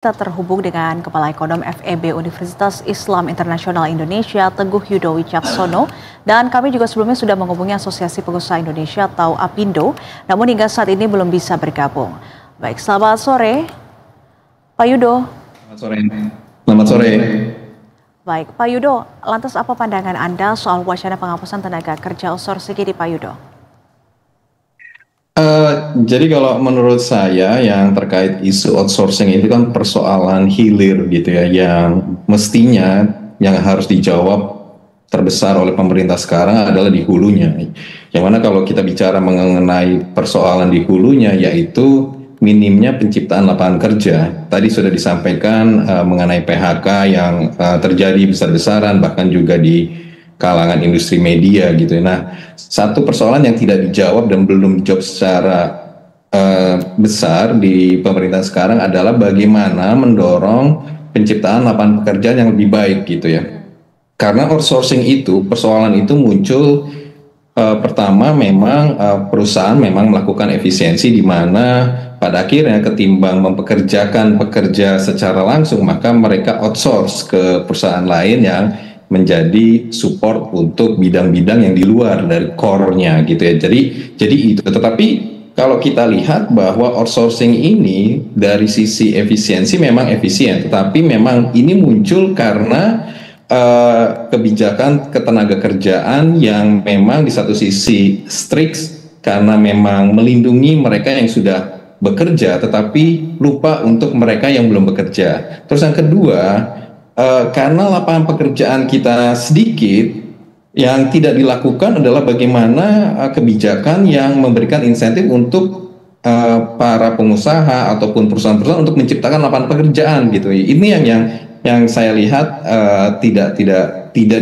Kita terhubung dengan Kepala Ekonom FEB Universitas Islam Internasional Indonesia, Teguh Yudo Wicaksono, dan kami juga sebelumnya sudah menghubungi Asosiasi Pengusaha Indonesia atau APindo, namun hingga saat ini belum bisa bergabung. Baik, selamat sore, Pak Yudo. Selamat sore. Selamat sore. Baik, Pak Yudo, lantas apa pandangan Anda soal wacana penghapusan tenaga kerja outsourcing ini, Pak Yudo? Jadi kalau menurut saya yang terkait isu outsourcing itu kan persoalan hilir gitu ya, yang mestinya yang harus dijawab terbesar oleh pemerintah sekarang adalah di hulunya. Yang mana kalau kita bicara mengenai persoalan di hulunya, yaitu minimnya penciptaan lapangan kerja. Tadi sudah disampaikan mengenai PHK yang terjadi besar-besaran, bahkan juga di kalangan industri media gitu. Nah, satu persoalan yang tidak dijawab dan belum dijawab secara besar di pemerintahan sekarang adalah bagaimana mendorong penciptaan lapangan pekerjaan yang lebih baik gitu ya. Karena outsourcing itu, persoalan itu muncul pertama memang perusahaan memang melakukan efisiensi di mana pada akhirnya ketimbang mempekerjakan pekerja secara langsung, maka mereka outsource ke perusahaan lain yang menjadi support untuk bidang-bidang yang di luar dari core-nya gitu ya. Jadi itu. Tetapi kalau kita lihat bahwa outsourcing ini dari sisi efisiensi memang efisien, tetapi memang ini muncul karena kebijakan ketenaga kerjaan yang memang di satu sisi strict karena memang melindungi mereka yang sudah bekerja, tetapi lupa untuk mereka yang belum bekerja. Terus yang kedua, karena lapangan pekerjaan kita sedikit, yang tidak dilakukan adalah bagaimana kebijakan yang memberikan insentif untuk para pengusaha ataupun perusahaan-perusahaan untuk menciptakan lapangan pekerjaan gitu. Ini yang saya lihat tidak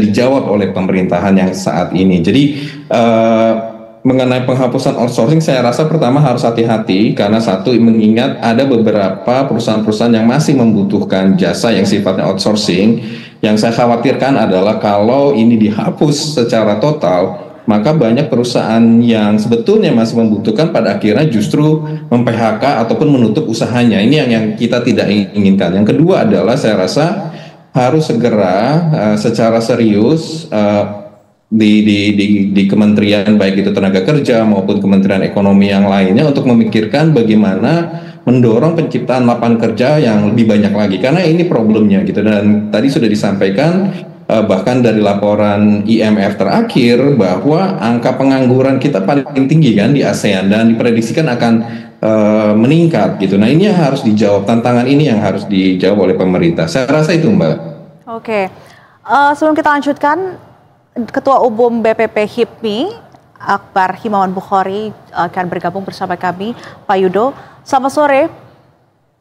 dijawab oleh pemerintahan yang saat ini. Jadi mengenai penghapusan outsourcing, saya rasa pertama harus hati-hati karena satu, mengingat ada beberapa perusahaan-perusahaan yang masih membutuhkan jasa yang sifatnya outsourcing. Yang saya khawatirkan adalah kalau ini dihapus secara total, maka banyak perusahaan yang sebetulnya masih membutuhkan pada akhirnya justru mem-PHK ataupun menutup usahanya. Ini yang kita tidak inginkan. Yang kedua adalah saya rasa harus segera secara serius di kementerian baik itu tenaga kerja maupun kementerian ekonomi yang lainnya untuk memikirkan bagaimana mendorong penciptaan lapangan kerja yang lebih banyak lagi, karena ini problemnya gitu. Dan tadi sudah disampaikan bahkan dari laporan IMF terakhir bahwa angka pengangguran kita paling tinggi kan di ASEAN dan diprediksikan akan meningkat gitu. Nah, ini yang harus dijawab, tantangan ini yang harus dijawab oleh pemerintah. Saya rasa itu, Mbak. Oke, sebelum kita lanjutkan, Ketua Umum BPP HIPMI, Akbar Himawan Bukhari akan bergabung bersama kami, Pak Yudo. Selamat sore,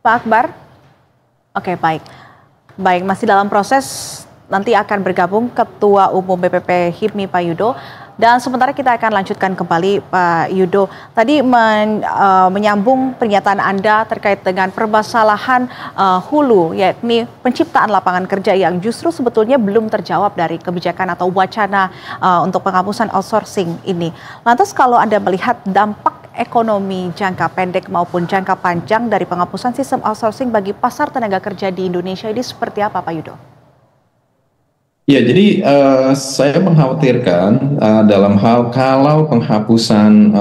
Pak Akbar. Oke, baik. Baik, masih dalam proses, nanti akan bergabung Ketua Umum BPP HIPMI, Pak Yudo. Dan sementara kita akan lanjutkan kembali, Pak Yudo. Tadi menyambung pernyataan Anda terkait dengan permasalahan hulu, yakni penciptaan lapangan kerja yang justru sebetulnya belum terjawab dari kebijakan atau wacana untuk penghapusan outsourcing ini. Lantas kalau Anda melihat dampak ekonomi jangka pendek maupun jangka panjang dari penghapusan sistem outsourcing bagi pasar tenaga kerja di Indonesia ini seperti apa, Pak Yudo? Ya, jadi saya mengkhawatirkan dalam hal kalau penghapusan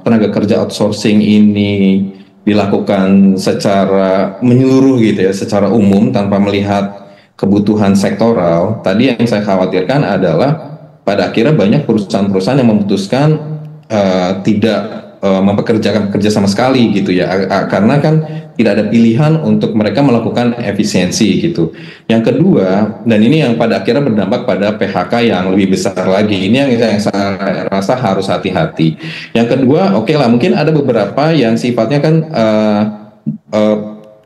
tenaga kerja outsourcing ini dilakukan secara menyeluruh gitu ya, secara umum tanpa melihat kebutuhan sektoral. Tadi yang saya khawatirkan adalah pada akhirnya banyak perusahaan-perusahaan yang memutuskan tidak mempekerjakan pekerja sama sekali gitu ya, karena kan tidak ada pilihan untuk mereka melakukan efisiensi gitu. Yang kedua, dan ini yang pada akhirnya berdampak pada PHK yang lebih besar lagi, ini yang saya rasa harus hati-hati. Yang kedua, oke lah, mungkin ada beberapa yang sifatnya kan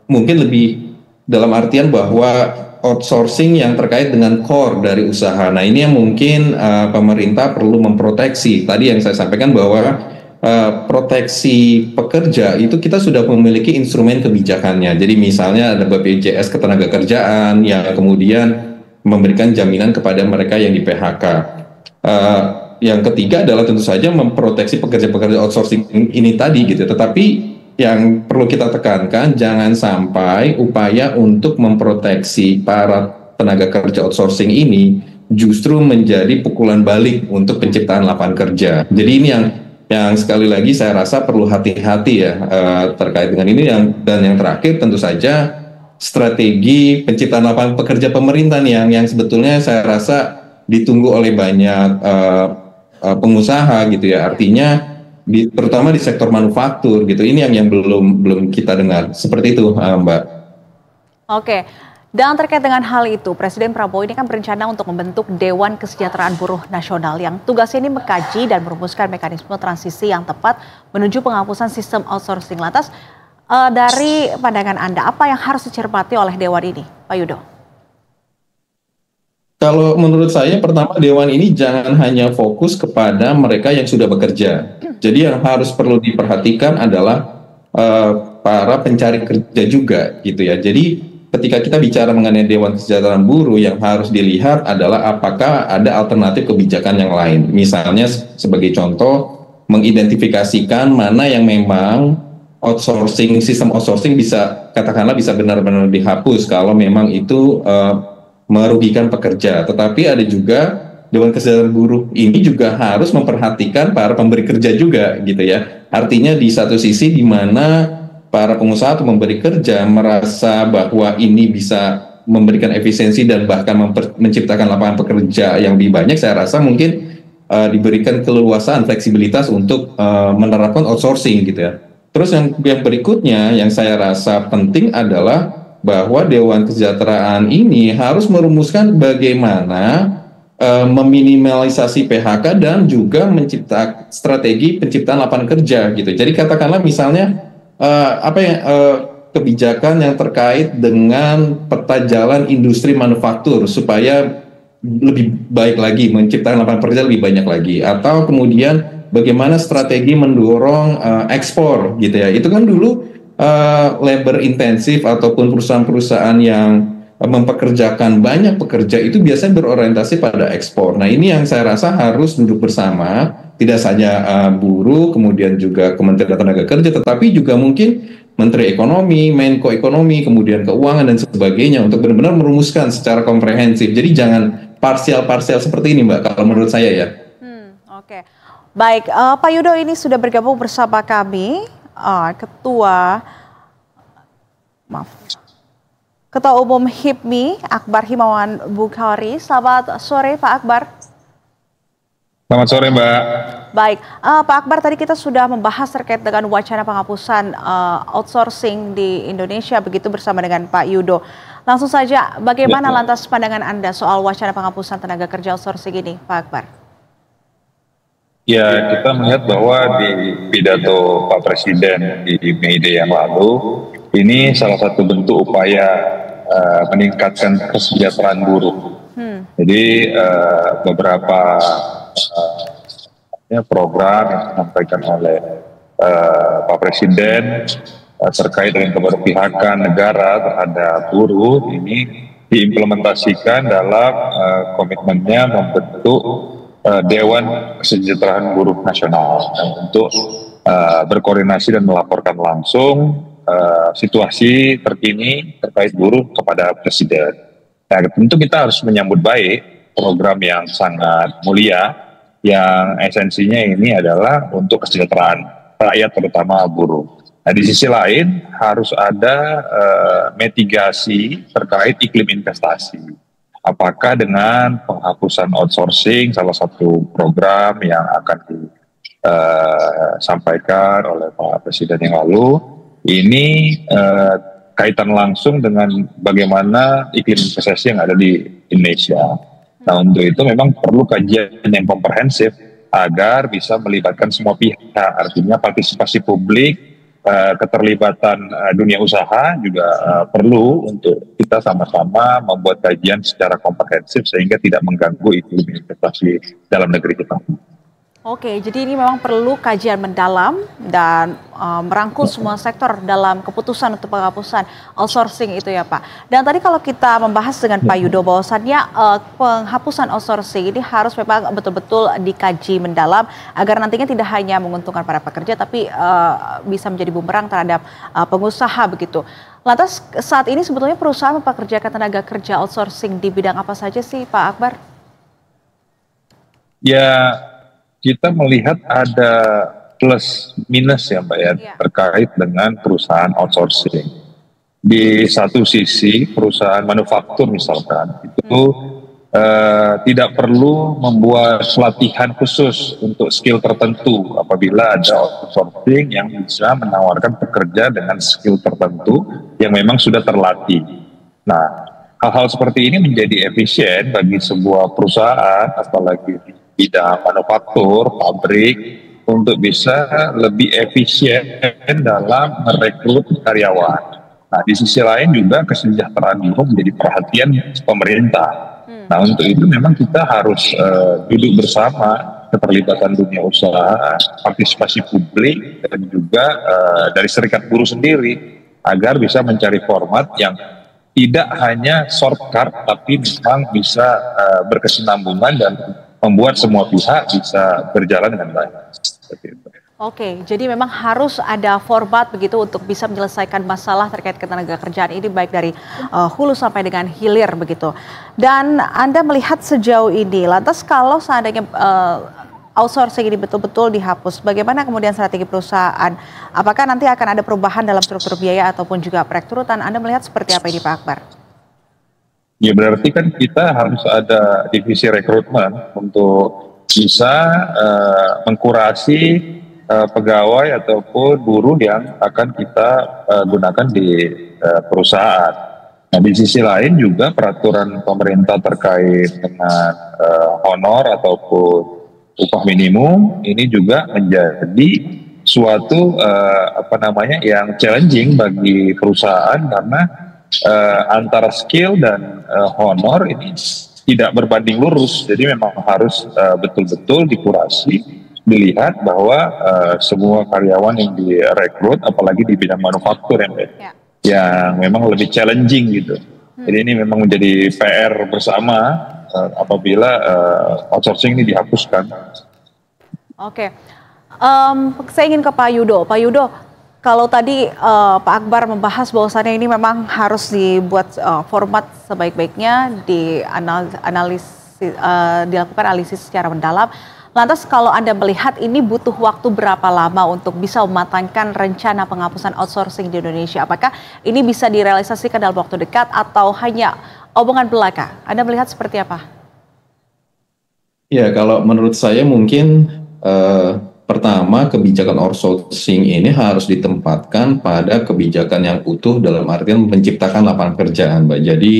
mungkin lebih dalam artian bahwa outsourcing yang terkait dengan core dari usaha. Nah, ini yang mungkin pemerintah perlu memproteksi. Tadi yang saya sampaikan bahwa proteksi pekerja itu kita sudah memiliki instrumen kebijakannya. Jadi misalnya ada BPJS Ketenagakerjaan yang kemudian memberikan jaminan kepada mereka yang di PHK. Yang ketiga adalah tentu saja memproteksi pekerja-pekerja outsourcing ini tadi gitu. Tetapi yang perlu kita tekankan, jangan sampai upaya untuk memproteksi para tenaga kerja outsourcing ini justru menjadi pukulan balik untuk penciptaan lapangan kerja. Jadi ini yang sekali lagi saya rasa perlu hati-hati ya terkait dengan ini. Dan yang terakhir tentu saja strategi penciptaan lapangan pekerja pemerintah nih yang sebetulnya saya rasa ditunggu oleh banyak pengusaha gitu ya. Artinya terutama di sektor manufaktur gitu. Ini yang belum kita dengar. Seperti itu, Mbak. Oke. Dan terkait dengan hal itu, Presiden Prabowo ini kan berencana untuk membentuk Dewan Kesejahteraan Buruh Nasional yang tugasnya ini mengkaji dan merumuskan mekanisme transisi yang tepat menuju penghapusan sistem outsourcing. Lantas dari pandangan Anda, apa yang harus dicermati oleh Dewan ini, Pak Yudo? Kalau menurut saya, pertama Dewan ini jangan hanya fokus kepada mereka yang sudah bekerja. Jadi yang harus perlu diperhatikan adalah para pencari kerja juga gitu ya. Jadi ketika kita bicara mengenai Dewan Kesejahteraan Buruh, yang harus dilihat adalah apakah ada alternatif kebijakan yang lain. Misalnya sebagai contoh, mengidentifikasikan mana yang memang sistem outsourcing bisa benar-benar dihapus kalau memang itu merugikan pekerja. Tetapi ada juga Dewan Kesejahteraan Buruh ini juga harus memperhatikan para pemberi kerja juga gitu ya. Artinya di satu sisi di mana para pengusaha atau memberi kerja merasa bahwa ini bisa memberikan efisiensi dan bahkan menciptakan lapangan pekerja yang lebih banyak, saya rasa mungkin diberikan keleluasaan, fleksibilitas untuk menerapkan outsourcing gitu ya. Terus yang berikutnya yang saya rasa penting adalah bahwa Dewan Kesejahteraan ini harus merumuskan bagaimana meminimalisasi PHK dan juga menciptakan strategi penciptaan lapangan kerja gitu. Jadi katakanlah misalnya kebijakan yang terkait dengan peta jalan industri manufaktur supaya lebih baik lagi, menciptakan lapangan kerja lebih banyak lagi, atau kemudian bagaimana strategi mendorong ekspor gitu ya. Itu kan dulu labor intensif ataupun perusahaan-perusahaan yang mempekerjakan banyak pekerja itu biasanya berorientasi pada ekspor. Nah ini yang saya rasa harus duduk bersama, tidak saja buruh, kemudian juga Kementerian Tenaga Kerja, tetapi juga mungkin Menteri Ekonomi, Menko Ekonomi, kemudian Keuangan dan sebagainya untuk benar-benar merumuskan secara komprehensif. Jadi jangan parsial-parsial seperti ini, Mbak, kalau menurut saya ya. Oke. Baik, Pak Yudo ini sudah bergabung bersama kami, Ketua Umum HIPMI, Akbar Himawan Bukhori. Selamat sore, Pak Akbar. Selamat sore, Mbak. Baik, Pak Akbar, tadi kita sudah membahas terkait dengan wacana penghapusan outsourcing di Indonesia, begitu bersama dengan Pak Yudo. Langsung saja, bagaimana lantas pandangan Anda soal wacana penghapusan tenaga kerja outsourcing ini, Pak Akbar? Ya, kita melihat bahwa di pidato Pak Presiden di Mei Day yang lalu, ini salah satu bentuk upaya meningkatkan kesejahteraan buruh. Jadi beberapa program yang disampaikan oleh Pak Presiden terkait dengan keberpihakan negara terhadap buruh ini diimplementasikan dalam komitmennya membentuk Dewan Kesejahteraan Buruh Nasional untuk berkoordinasi dan melaporkan langsung situasi terkini terkait buruh kepada Presiden. Nah, tentu kita harus menyambut baik program yang sangat mulia, yang esensinya ini adalah untuk kesejahteraan rakyat terutama buruh. Nah, di sisi lain harus ada mitigasi terkait iklim investasi. Apakah dengan penghapusan outsourcing, salah satu program yang akan disampaikan oleh Pak Presiden yang lalu, ini kaitan langsung dengan bagaimana iklim investasi yang ada di Indonesia. Nah, untuk itu memang perlu kajian yang komprehensif agar bisa melibatkan semua pihak, artinya partisipasi publik, keterlibatan dunia usaha juga perlu untuk kita sama-sama membuat kajian secara komprehensif sehingga tidak mengganggu iklim investasi dalam negeri kita. Oke, jadi ini memang perlu kajian mendalam dan merangkul semua sektor dalam keputusan untuk penghapusan outsourcing itu ya Pak. Dan tadi kalau kita membahas dengan Pak Yudo bahwasannya penghapusan outsourcing ini harus memang betul-betul dikaji mendalam agar nantinya tidak hanya menguntungkan para pekerja tapi bisa menjadi bumerang terhadap pengusaha begitu. Lantas saat ini sebetulnya perusahaan mempekerjakan tenaga kerja outsourcing di bidang apa saja sih Pak Akbar? Ya, kita melihat ada plus minus ya Mbak ya, terkait dengan perusahaan outsourcing. Di satu sisi perusahaan manufaktur misalkan itu tidak perlu membuat pelatihan khusus untuk skill tertentu apabila ada outsourcing yang bisa menawarkan pekerja dengan skill tertentu yang memang sudah terlatih. Nah, hal-hal seperti ini menjadi efisien bagi sebuah perusahaan, apalagi di bidang manufaktur, pabrik, untuk bisa lebih efisien dalam merekrut karyawan. Nah, di sisi lain juga kesejahteraan buruh menjadi perhatian pemerintah. Nah, untuk itu memang kita harus duduk bersama, keterlibatan dunia usaha, partisipasi publik, dan juga dari serikat buruh sendiri, agar bisa mencari format yang tidak hanya shortcut, tapi memang bisa berkesinambungan dan membuat semua pihak bisa berjalan dengan baik. Oke, jadi memang harus ada format begitu untuk bisa menyelesaikan masalah terkait ketenaga kerjaan ini baik dari hulu sampai dengan hilir begitu. Dan Anda melihat sejauh ini, lantas kalau seandainya outsourcing ini betul-betul dihapus, bagaimana kemudian strategi perusahaan? Apakah nanti akan ada perubahan dalam struktur biaya ataupun juga perekrutan? Anda melihat seperti apa ini Pak Akbar? Ya berarti kan kita harus ada divisi rekrutmen untuk bisa mengkurasi pegawai ataupun buruh yang akan kita gunakan di perusahaan. Nah, di sisi lain juga peraturan pemerintah terkait dengan honor ataupun upah minimum ini juga menjadi suatu yang challenging bagi perusahaan karena antara skill dan honor ini tidak berbanding lurus. Jadi memang harus betul-betul dikurasi, dilihat bahwa semua karyawan yang direkrut, apalagi di bidang manufaktur yang memang lebih challenging gitu. Jadi ini memang menjadi PR bersama apabila outsourcing ini dihapuskan. Oke, saya ingin ke Pak Yudo. Pak Yudo, kalau tadi Pak Akbar membahas bahwasannya ini memang harus dibuat format sebaik-baiknya, dilakukan analisis secara mendalam. Lantas kalau Anda melihat ini butuh waktu berapa lama untuk bisa mematangkan rencana penghapusan outsourcing di Indonesia? Apakah ini bisa direalisasikan dalam waktu dekat atau hanya omongan belaka? Anda melihat seperti apa? Ya, kalau menurut saya mungkin pertama, kebijakan outsourcing ini harus ditempatkan pada kebijakan yang utuh dalam artian menciptakan lapangan pekerjaan, Mbak. Jadi,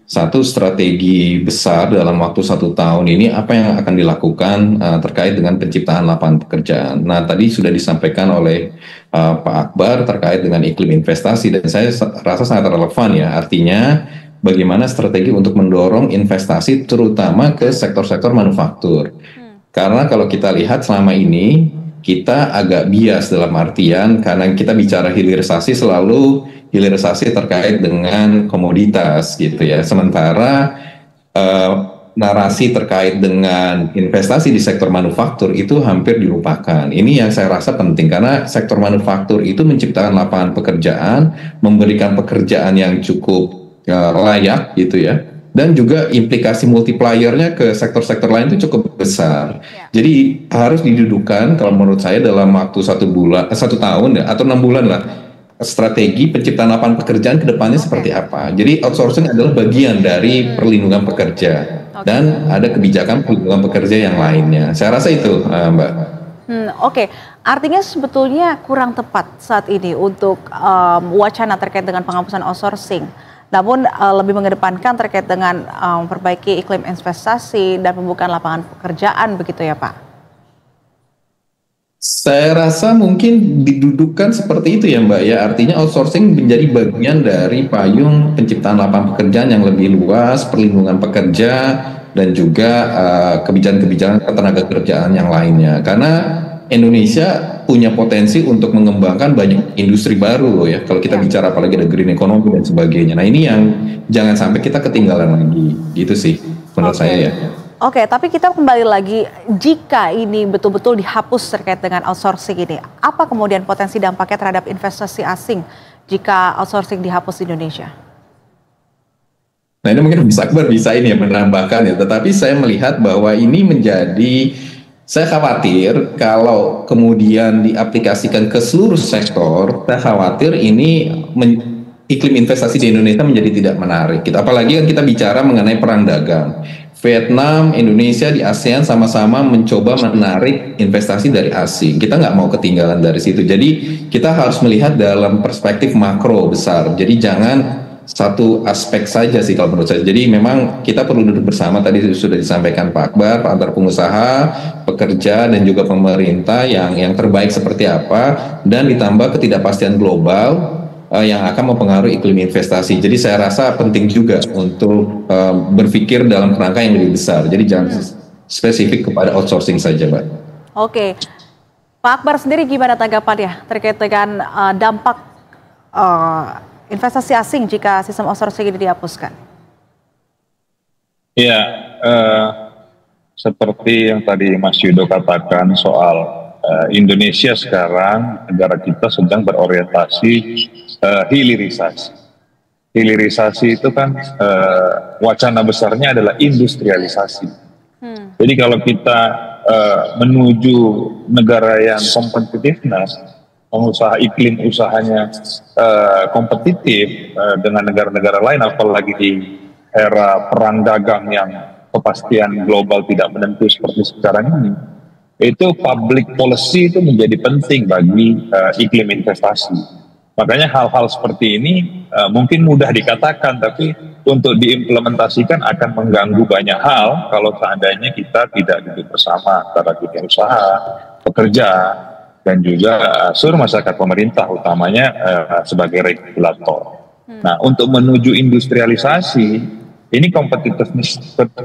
satu strategi besar dalam waktu 1 tahun ini apa yang akan dilakukan terkait dengan penciptaan lapangan pekerjaan. Nah, tadi sudah disampaikan oleh Pak Akbar terkait dengan iklim investasi dan saya rasa sangat relevan ya. Artinya, bagaimana strategi untuk mendorong investasi terutama ke sektor-sektor manufaktur. Karena kalau kita lihat selama ini kita agak bias dalam artian karena kita bicara hilirisasi selalu hilirisasi terkait dengan komoditas gitu ya. Sementara narasi terkait dengan investasi di sektor manufaktur itu hampir dilupakan. Ini yang saya rasa penting karena sektor manufaktur itu menciptakan lapangan pekerjaan, memberikan pekerjaan yang cukup layak gitu ya. Dan juga implikasi multipliernya ke sektor-sektor lain itu cukup besar. Jadi harus didudukan kalau menurut saya dalam waktu 1 tahun ya, atau 6 bulan lah, strategi penciptaan lapangan pekerjaan ke depannya seperti apa. Jadi outsourcing adalah bagian dari perlindungan pekerja dan ada kebijakan perlindungan pekerja yang lainnya. Saya rasa itu, Mbak. Oke. Artinya sebetulnya kurang tepat saat ini untuk wacana terkait dengan penghapusan outsourcing. Namun lebih mengedepankan terkait dengan memperbaiki iklim investasi dan pembukaan lapangan pekerjaan begitu ya Pak? Saya rasa mungkin didudukan seperti itu ya Mbak ya. Artinya outsourcing menjadi bagian dari payung penciptaan lapangan pekerjaan yang lebih luas, perlindungan pekerja, dan juga kebijakan-kebijakan ketenaga kerjaan yang lainnya. Karena Indonesia punya potensi untuk mengembangkan banyak industri baru loh ya. Kalau kita bicara apalagi ada green economy dan sebagainya. Nah ini yang jangan sampai kita ketinggalan lagi, gitu sih menurut saya ya. Oke, tapi kita kembali lagi, jika ini betul-betul dihapus terkait dengan outsourcing ini, apa kemudian potensi dampaknya terhadap investasi asing jika outsourcing dihapus di Indonesia? Nah ini mungkin Mas Akbar bisa ini ya menambahkan ya, tetapi saya melihat bahwa ini saya khawatir kalau kemudian diaplikasikan ke seluruh sektor, saya khawatir ini iklim investasi di Indonesia menjadi tidak menarik. Apalagi kan kita bicara mengenai perang dagang. Vietnam, Indonesia di ASEAN sama-sama mencoba menarik investasi dari asing. Kita nggak mau ketinggalan dari situ. Jadi kita harus melihat dalam perspektif makro besar. Jadi jangan satu aspek saja sih kalau menurut saya. Jadi memang kita perlu duduk bersama, tadi sudah disampaikan Pak Akbar, antar pengusaha, pekerja dan juga pemerintah yang terbaik seperti apa, dan ditambah ketidakpastian global yang akan mempengaruhi iklim investasi. Jadi saya rasa penting juga untuk berpikir dalam kerangka yang lebih besar. Jadi jangan spesifik kepada outsourcing saja, Pak. Oke, Pak Akbar sendiri gimana tanggapannya terkait dengan dampak investasi asing jika sistem outsourcing ini dihapuskan? Ya, seperti yang tadi Mas Yudo katakan soal Indonesia sekarang, negara kita sedang berorientasi hilirisasi. Hilirisasi itu kan wacana besarnya adalah industrialisasi. Jadi kalau kita menuju negara yang kompetitiveness, pengusaha iklim usahanya kompetitif dengan negara-negara lain, apalagi di era perang dagang yang kepastian global tidak menentu seperti sekarang ini, itu public policy itu menjadi penting bagi iklim investasi. Makanya hal-hal seperti ini mungkin mudah dikatakan, tapi untuk diimplementasikan akan mengganggu banyak hal kalau seandainya kita tidak duduk bersama antara dunia usaha, pekerja, dan juga seluruh masyarakat pemerintah, utamanya sebagai regulator. Nah, untuk menuju industrialisasi, ini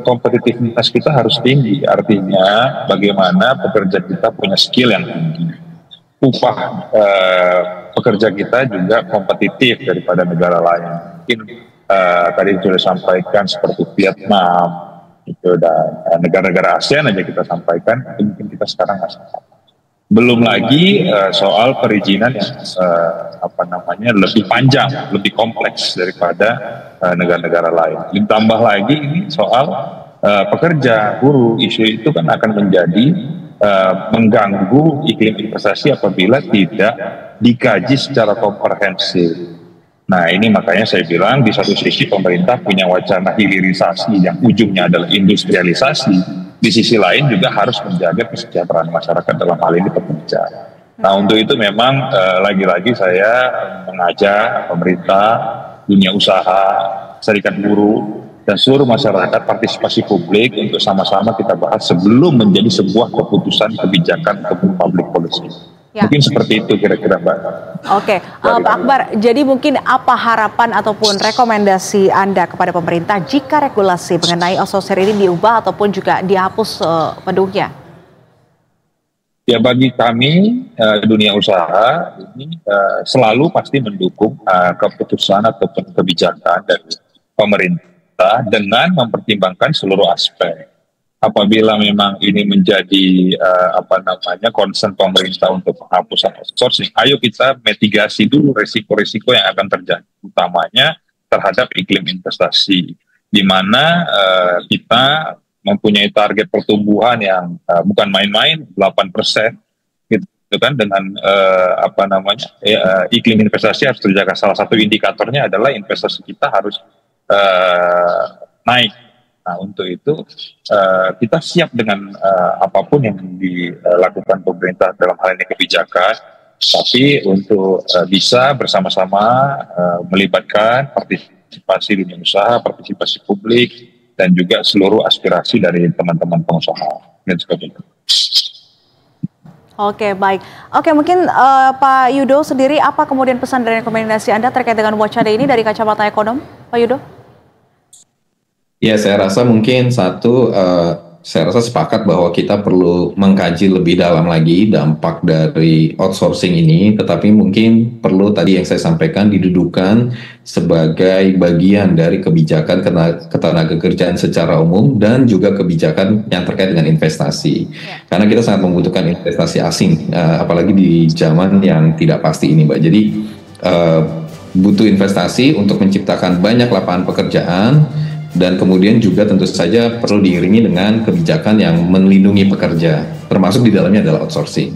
kompetitivitas kita harus tinggi. Artinya bagaimana pekerja kita punya skill yang tinggi. Upah pekerja kita juga kompetitif daripada negara lain. Mungkin tadi sudah disampaikan seperti Vietnam, itu, dan negara-negara ASEAN aja kita sampaikan, mungkin kita sekarang masih. Belum lagi soal perizinan yang lebih panjang, lebih kompleks daripada negara-negara lain. Ditambah lagi ini soal pekerja, buruh, isu itu kan akan menjadi mengganggu iklim investasi apabila tidak dikaji secara komprehensif. Nah ini makanya saya bilang di satu sisi pemerintah punya wacana hilirisasi yang ujungnya adalah industrialisasi. Di sisi lain juga harus menjaga kesejahteraan masyarakat, dalam hal ini pekerja. Nah untuk itu memang lagi-lagi saya mengajak pemerintah, dunia usaha, serikat buruh, dan seluruh masyarakat partisipasi publik untuk sama-sama kita bahas sebelum menjadi sebuah keputusan kebijakan ataupun public policy. Ya. Mungkin seperti itu kira-kira Mbak. Oke, Pak Akbar, jadi mungkin apa harapan ataupun rekomendasi Anda kepada pemerintah jika regulasi mengenai outsourcing ini diubah ataupun juga dihapus penuhnya? Ya bagi kami dunia usaha ini selalu pasti mendukung keputusan ataupun kebijakan dari pemerintah dengan mempertimbangkan seluruh aspek. Apabila memang ini menjadi concern pemerintah untuk penghapusan outsourcing, ayo kita mitigasi dulu resiko-resiko yang akan terjadi, utamanya terhadap iklim investasi, di mana kita mempunyai target pertumbuhan yang bukan main-main, 8%, gitu kan, dengan iklim investasi harus terjaga. Salah satu indikatornya adalah investasi kita harus naik. Nah untuk itu kita siap dengan apapun yang dilakukan pemerintah dalam hal ini kebijakan, tapi untuk bisa bersama-sama melibatkan partisipasi dunia usaha, partisipasi publik, dan juga seluruh aspirasi dari teman-teman pengusaha. Oke, baik. Oke, mungkin Pak Yudo sendiri, apa kemudian pesan dan rekomendasi Anda terkait dengan wacana ini dari kacamata ekonom, Pak Yudo? Ya, saya rasa mungkin satu, saya rasa sepakat bahwa kita perlu mengkaji lebih dalam lagi dampak dari outsourcing ini, tetapi mungkin perlu tadi yang saya sampaikan didudukan sebagai bagian dari kebijakan ketenagakerjaan secara umum dan juga kebijakan yang terkait dengan investasi. Karena kita sangat membutuhkan investasi asing, apalagi di zaman yang tidak pasti ini, Mbak. Jadi butuh investasi untuk menciptakan banyak lapangan pekerjaan, dan kemudian juga tentu saja perlu diiringi dengan kebijakan yang melindungi pekerja, termasuk di dalamnya adalah outsourcing.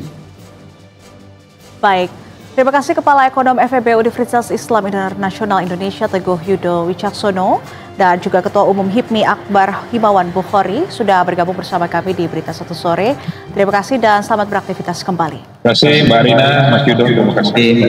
Baik, terima kasih Kepala Ekonom FEB Universitas Islam Internasional Indonesia Teguh Yudo Wicaksono dan juga Ketua Umum HIPMI Akbar Himawan Bukhori sudah bergabung bersama kami di Berita Satu Sore. Terima kasih dan selamat beraktivitas kembali. Terima kasih Mbak Rina, Mas Yudo, terima kasih.